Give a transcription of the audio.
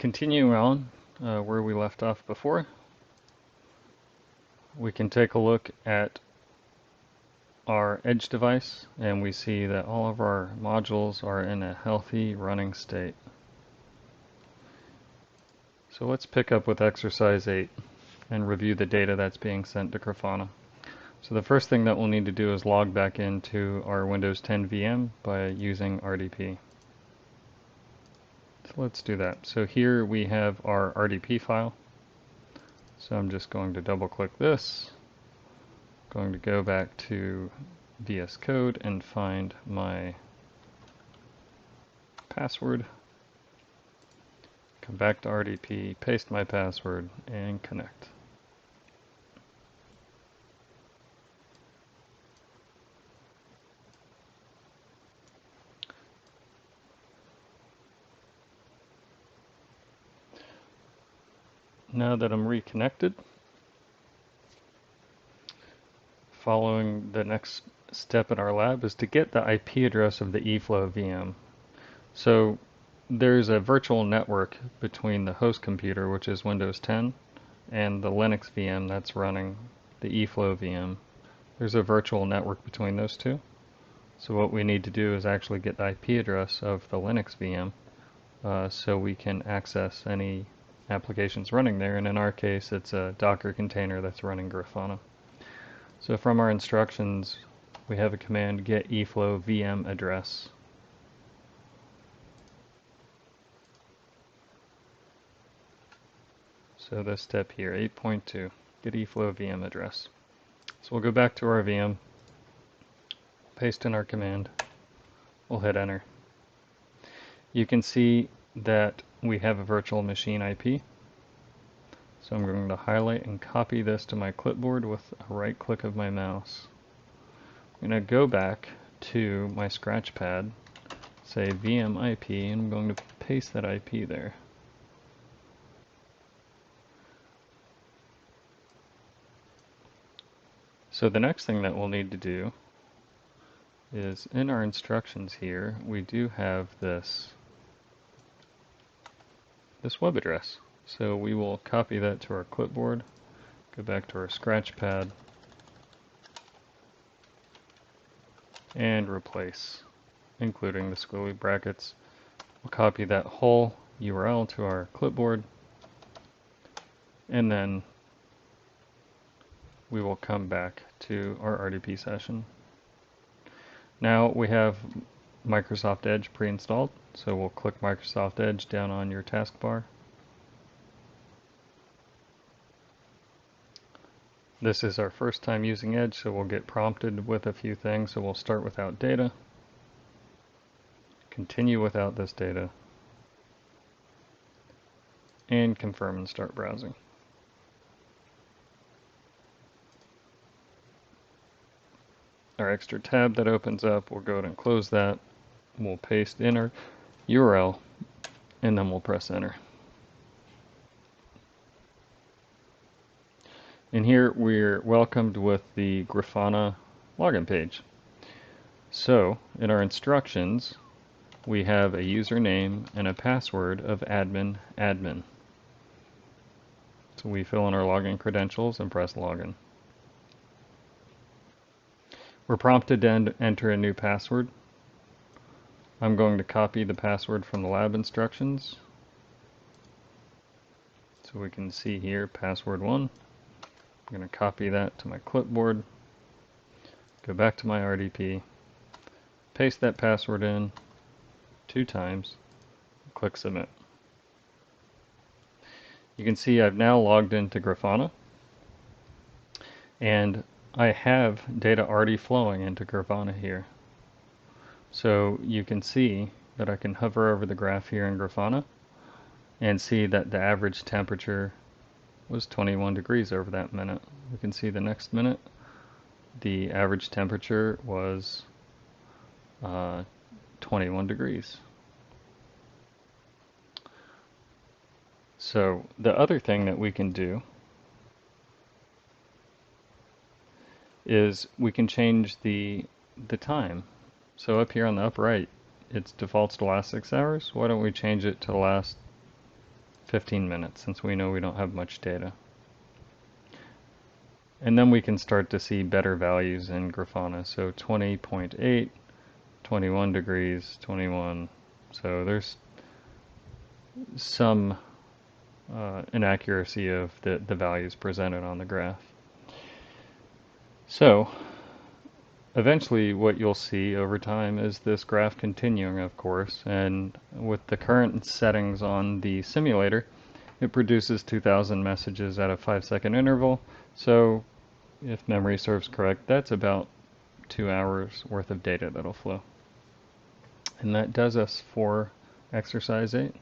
Continuing on where we left off before, we can take a look at our edge device and we see that all of our modules are in a healthy running state. So let's pick up with exercise 8 and review the data that's being sent to Grafana. So the first thing that we'll need to do is log back into our Windows 10 VM by using RDP. So let's do that. So here we have our RDP file. So I'm just going to double click this, going to go back to VS Code and find my password, come back to RDP, paste my password, and connect. Now that I'm reconnected, following the next step in our lab is to get the IP address of the eFlow VM. So there's a virtual network between the host computer, which is Windows 10, and the Linux VM that's running the eFlow VM. There's a virtual network between those two. So what we need to do is actually get the IP address of the Linux VM so we can access any applications running there, and in our case it's a Docker container that's running Grafana. So from our instructions we have a command get eFlow VM address. So this step here, 8.2, get eFlow VM address. So we'll go back to our VM, paste in our command, we'll hit enter. You can see that we have a virtual machine IP. So I'm going to highlight and copy this to my clipboard with a right click of my mouse. I'm going to go back to my scratch pad, say VM IP, and I'm going to paste that IP there. So the next thing that we'll need to do is in our instructions here, we do have this web address. So we will copy that to our clipboard, go back to our scratch pad, and replace, including the squiggly brackets. We'll copy that whole URL to our clipboard, and then we will come back to our RDP session. Now we have Microsoft Edge pre-installed, so we'll click Microsoft Edge down on your taskbar. This is our first time using Edge, so we'll get prompted with a few things. So we'll start without data, continue without this data, and confirm and start browsing. Our extra tab that opens up, we'll go ahead and close that. We'll paste in our URL, and then we'll press enter. And here we're welcomed with the Grafana login page. So in our instructions, we have a username and a password of admin. So we fill in our login credentials and press login. We're prompted to enter a new password. I'm going to copy the password from the lab instructions. So we can see here password 1. I'm going to copy that to my clipboard, go back to my RDP, paste that password in 2 times, click submit. You can see I've now logged into Grafana, and I have data already flowing into Grafana here. So you can see that I can hover over the graph here in Grafana and see that the average temperature was 21 degrees over that minute. We can see the next minute the average temperature was 21 degrees. So the other thing that we can do is we can change the time. So up here on the upper right, it defaults to last 6 hours. Why don't we change it to the last 15 minutes, since we know we don't have much data. And then we can start to see better values in Grafana. So 20.8, 21 degrees, 21. So there's some inaccuracy of the values presented on the graph. So eventually what you'll see over time is this graph continuing, of course, and with the current settings on the simulator, it produces 2,000 messages at a 5-second interval. So if memory serves correct, that's about 2 hours worth of data that'll flow. And that does us for exercise 8.